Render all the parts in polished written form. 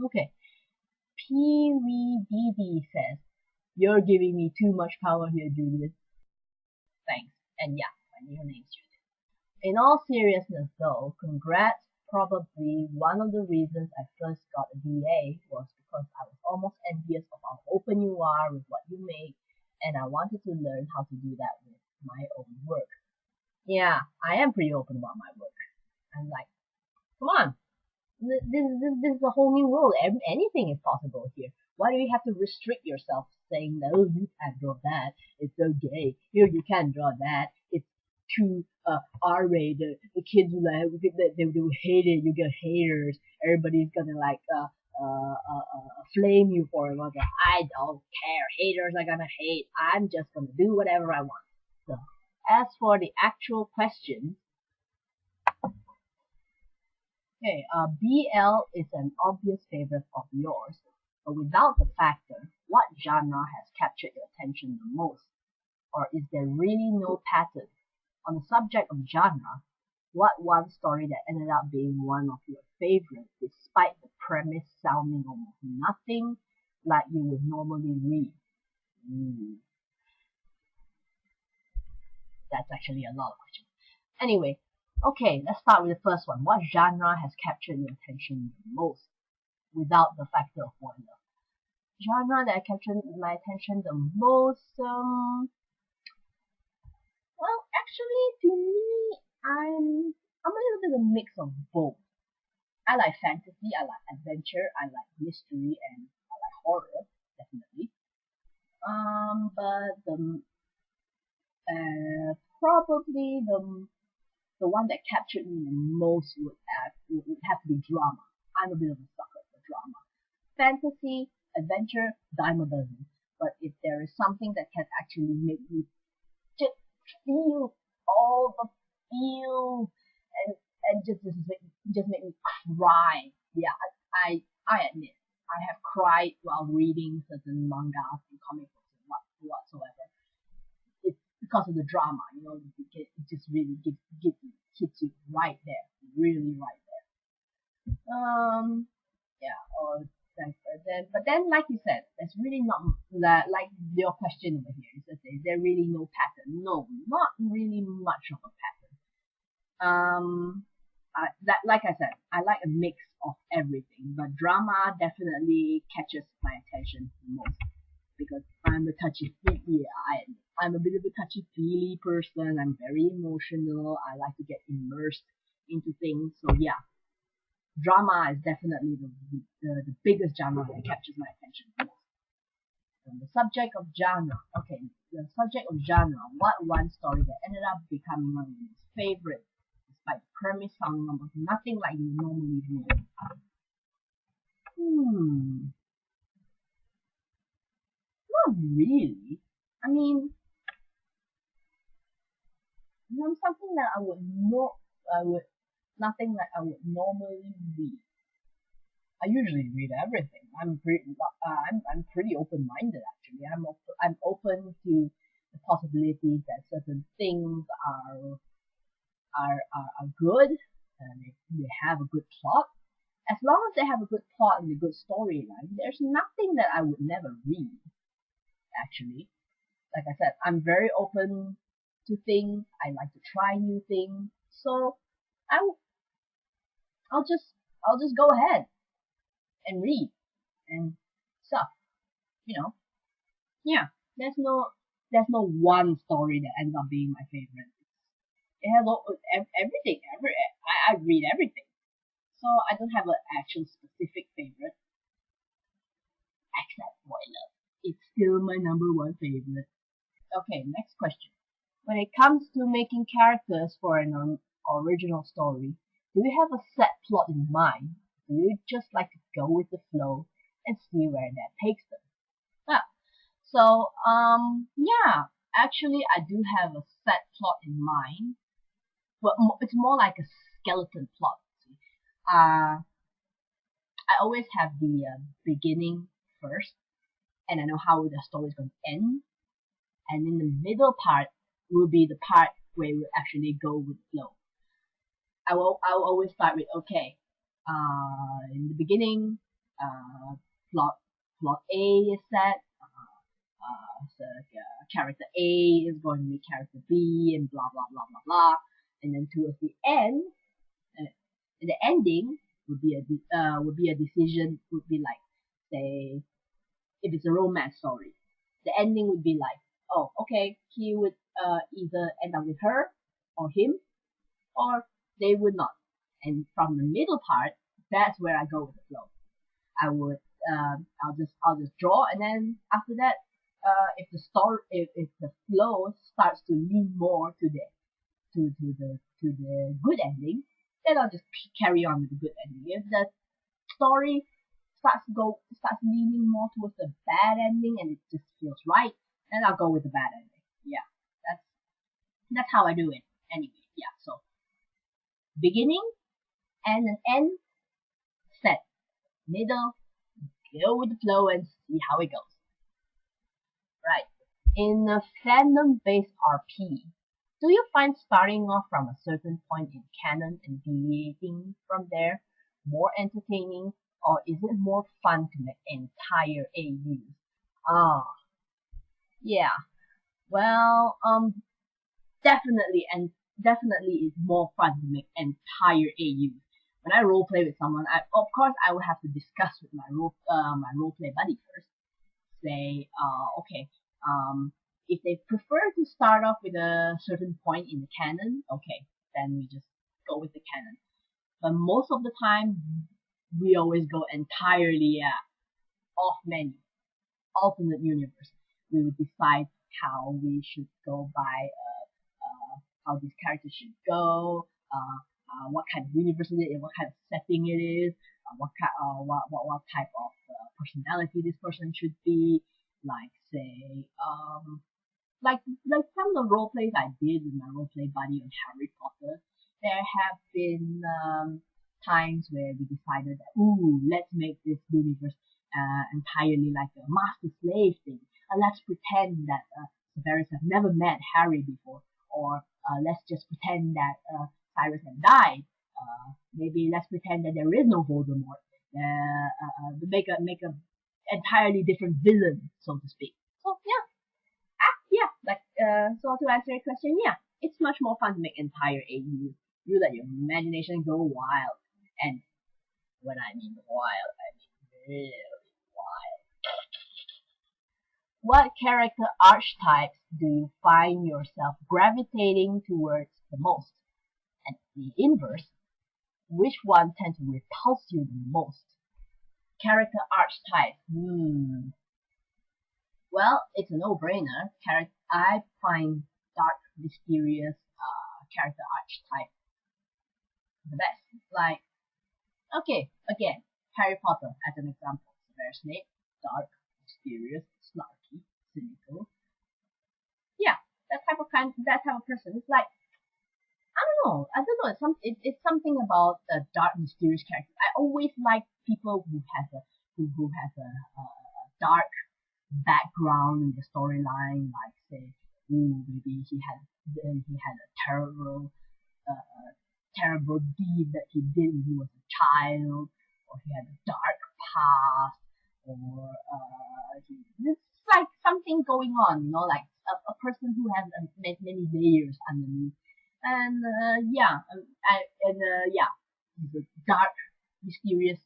Okay. PVDD says, "You're giving me too much power here, Julius." Thanks. And yeah, my new name's Julius. In all seriousness though, congrats. Probably one of the reasons I first got a DA was because I was almost envious of how open you are with what you make, and I wanted to learn how to do that with my own work. Yeah, I am pretty open about my work. I'm like, come on, this is a whole new world. Anything is possible here. Why do you have to restrict yourself saying that, oh, you can't draw that, it's so gay, you can't draw that, it's too R-rated, the kids will like, they will hate it, you get haters, everybody's gonna like flame you for it. Okay, I don't care, haters are gonna hate, I'm just gonna do whatever I want. So as for the actual question, okay, BL is an obvious favorite of yours, but without the factor, what genre has captured your attention the most? Or is there really no pattern? On the subject of genre, what one story that ended up being one of your favorites despite the premise sounding almost nothing like you would normally read? That's actually a lot of questions. Anyway, okay, let's start with the first one. What genre has captured your attention the most without the factor of wonder? Genre that captured my attention the most, well, actually, to me, I'm a little bit of a mix of both. I like fantasy, I like adventure, I like mystery, and I like horror, definitely. But probably the one that captured me the most would have to be drama. I'm a bit of a sucker for drama. Fantasy, adventure, dime a dozen. But if there is something that can actually make me just feel all the feels and just make me cry. Yeah, I admit I have cried while reading certain mangas and comic books and whatsoever. It's because of the drama, it just really hits you right there, really right there. Yeah, or but then, like you said, there's really not like your question over here. Is that is there really no pattern? No, not really much of a pattern. Like I said, I like a mix of everything, but drama definitely catches my attention the most because I'm a I'm a bit of a touchy feely person. I'm very emotional. I like to get immersed into things. So yeah, drama is definitely the biggest genre that captures my attention the most. The subject of genre. Okay, the subject of genre. What one story that ended up becoming one of your favorites, despite the premise sounding almost nothing like you normally read? Not really. I mean, something that I would, nothing like I would normally read. I usually read everything. I'm pretty open-minded actually. I'm open to the possibilities that certain things are good and they have a good plot. As long as they have a good plot and a good storyline, there's nothing that I would never read. Actually, like I said, I'm very open to things. I like to try new things. So I I'll just go ahead and read and stuff. You know, yeah. There's no one story that ends up being my favorite. It has everything. I read everything, so I don't have an actual specific favorite except Boiler. It's still my number one favorite. Okay, next question. When it comes to making characters for an original story, do you have a set plot in mind? Do you just like to go with the flow and see where that takes them? Ah, so, yeah, actually, I do have a set plot in mind, but it's more like a skeleton plot. See. I always have the beginning first, and I know how the story is going to end, and in the middle part will be the part where we actually go with the flow. I will always start with okay. In the beginning, plot A is set. So character A is going to meet character B, and blah blah blah blah blah. And then towards the end, the ending would be a decision. Would be like, say, if it's a romance story, the ending would be like, oh, okay, he would either end up with her or him, or they would not. And from the middle part, that's where I go with the flow. I would I'll just draw, and then after that, if the story if the flow starts to lean more to the good ending, then I'll just carry on with the good ending. If the story starts leaning more towards the bad ending and it just feels right, then I'll go with the bad ending. Yeah, that's how I do it. Anyway, yeah. So beginning and an end set, middle, go with the flow and see how it goes. Right. In a fandom-based RP, do you find starting off from a certain point in canon and deviating from there more entertaining, or is it more fun to make entire AUs? Ah, yeah. Well, definitely, and definitely it's more fun to make entire AUs. When I roleplay with someone, of course I will have to discuss with my roleplay buddy first. Say, okay, if they prefer to start off with a certain point in the canon, okay, then we just go with the canon. But most of the time, we always go entirely off menu, alternate universe. We would decide how we should go by, how these characters should go, what kind of universe it is, what kind of setting it is, what type of personality this person should be. Like, say, like some of the role plays I did with my roleplay buddy on Harry Potter, there have been times where we decided that, ooh, let's make this universe entirely like a master slave thing. Let's pretend that Severus have never met Harry before, or let's just pretend that Cyrus had died. Maybe let's pretend that there is no Voldemort. Make a entirely different villain, so to speak. So yeah, yeah. Like so to answer your question, yeah, it's much more fun to make entire AU. You let your imagination go wild, and when I mean wild, I mean really wild. What character archetypes do you find yourself gravitating towards the most? And the inverse, which one tends to repulse you the most? Character archetype. Well, it's a no-brainer. I find dark, mysterious character archetype the best. Like, okay, again, Harry Potter as an example. Severus Snape, dark, mysterious, snarky, cynical. Yeah, that type of person. It's like, I don't know. It's something about the dark, mysterious character. I always like people who has a dark background in the storyline. Like, say, maybe he had a terrible deed that he did when he was a child, or he had a dark past, or it's like something going on, like a person who has many layers underneath. And yeah, he's a dark, mysterious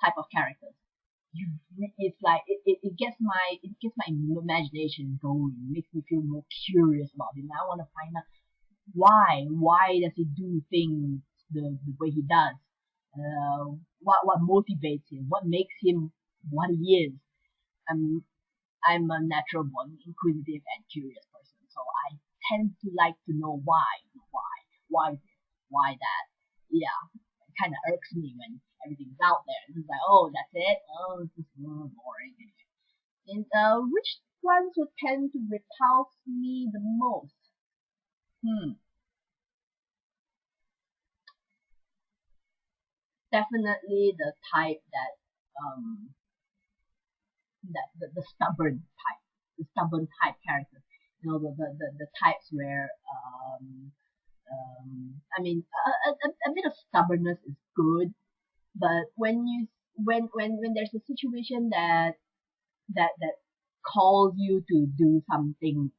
type of character. It's like it gets my imagination going. It makes me feel more curious about him. I want to find out why does he do things the way he does. What motivates him? What makes him what he is? I'm a natural born inquisitive and curious person, so I tend to like to know why this, why that. Yeah, it kind of irks me when everything's out there. It's just like, oh, that's it. Oh, it's just boring. And which ones would tend to repulse me the most? Definitely the type that the stubborn type character. The types where I mean, a bit of stubbornness is good, but when you when there's a situation that calls you to do something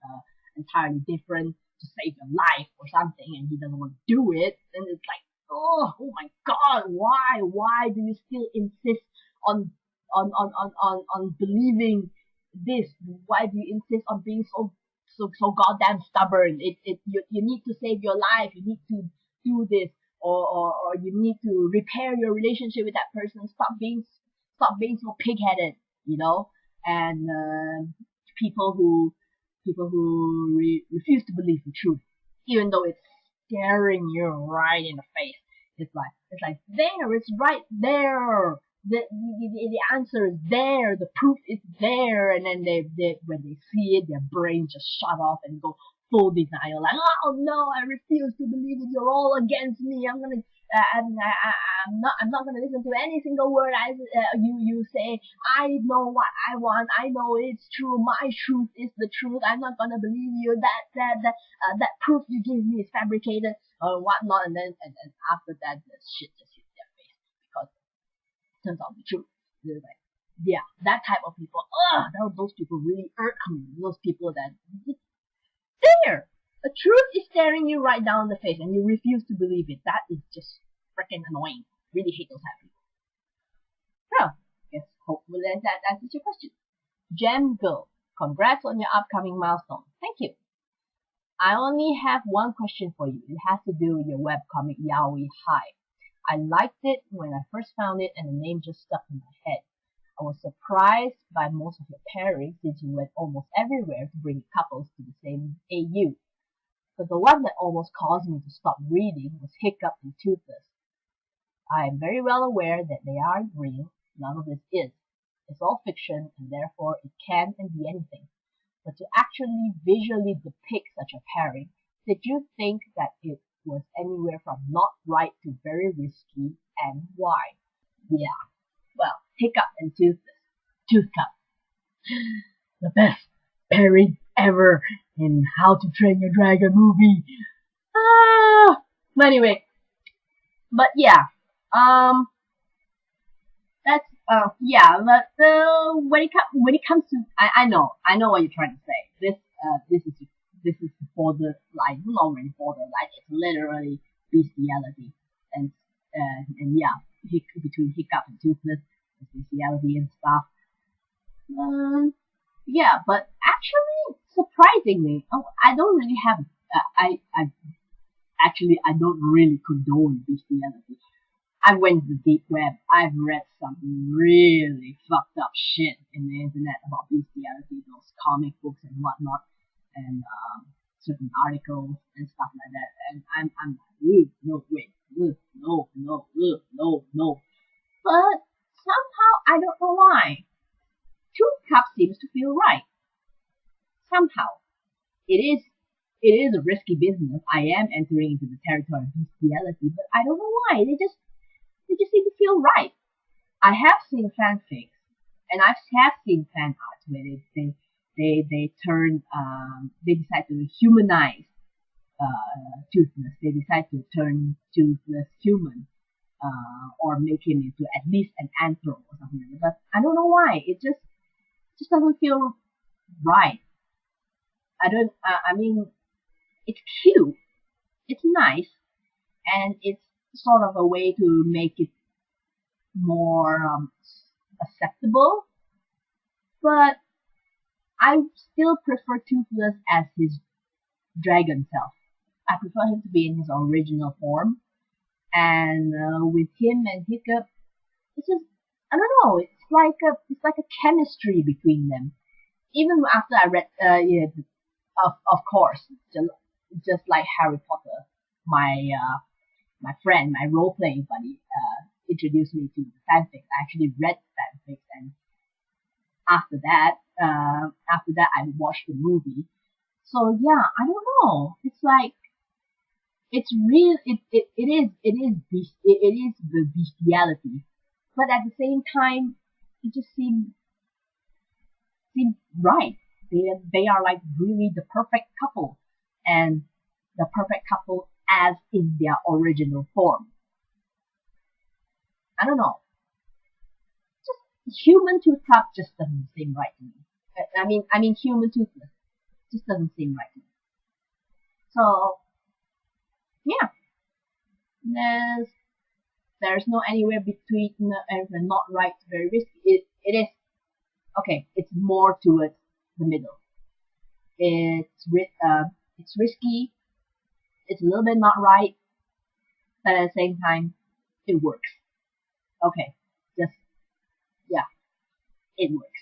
entirely different to save your life or something, and he doesn't want to do it, then it's like, oh my God, why do you still insist on on believing this? Why do you insist on being so goddamn stubborn? You need to save your life. You need to do this, or you need to repair your relationship with that person. Stop being so pig-headed, you know. And people who refuse to believe the truth, even though it's staring you right in the face. It's like there, it's right there. The answer is there, the proof is there, and then they when they see it, their brain just shut off and go full denial, like, oh no, I refuse to believe it. You're all against me. I'm not gonna listen to any single word you say. I know what I want. I know it's true. My truth is the truth. I'm not gonna believe you. That proof you give me is fabricated or whatnot. And after that, the shit just hits their face because it turns out to be true. They're like, yeah, that type of people. Those people really irk me. Those people that there. The truth is staring you right down the face and you refuse to believe it. That is just freaking annoying. Really hate those type of people. Well, guess hopefully that answers your question. Gem Girl, congrats on your upcoming milestone. Thank you. I only have one question for you. It has to do with your webcomic Yaoi High. I liked it when I first found it and the name just stuck in my head. I was surprised by most of your pairings since you went almost everywhere to bring couples to the same AU. But the one that almost caused me to stop reading was Hiccup and Toothless. I am very well aware that they aren't real. None of this is. It's all fiction and therefore it can and be anything. But to actually visually depict such a pairing, did you think that it was anywhere from not right to very risky, and why? Yeah. Well, Hiccup and Toothless. Tooth Cup. The best pairing ever in How to Train Your Dragon movie. But anyway. But yeah. That's yeah, but when it comes to I know what you're trying to say. This is borderline, not really borderline. It's literally bestiality, and yeah, between Hiccup and Toothless, bestiality and stuff. Yeah, but actually, surprisingly, I don't really have. I don't really condone bestiality. I went to the deep web. I've read some really fucked up shit in the internet about bestiality, those comic books and whatnot, and certain articles and stuff like that. And I'm like, no, wait, no. But somehow I don't know why. Tooth Cup seems to feel right. Somehow it is a risky business. I am entering into the territory of bestiality, but I don't know why. They just seem to feel right. I have seen fanfics, and I have seen fan art where they turn they decide to humanize Toothless. They decide to turn Toothless human, or make him into at least an anthro or something like that. But I don't know why. It just doesn't feel right. I mean, it's cute, it's nice, and it's sort of a way to make it more acceptable. But I still prefer Toothless as his dragon self. I prefer him to be in his original form. And with him and Hiccup, it's just, I don't know. It's like a chemistry between them. Even after I read, of course, just like Harry Potter, my friend, my role playing buddy, introduced me to the fanfics. I actually read fanfics, and after that I watched the movie. So yeah, I don't know. It's like it's real. It is the bestiality, but at the same time, it just seems right. They are like really the perfect couple, and the perfect couple as in their original form. I don't know. Human tooth cup just doesn't seem right to me. I mean, human toothless just doesn't seem right to me. So yeah, there's no anywhere between not right, very risky. It is okay. It's more towards the middle. It's risky. It's a little bit not right, but at the same time, it works. Okay, just yeah, it works.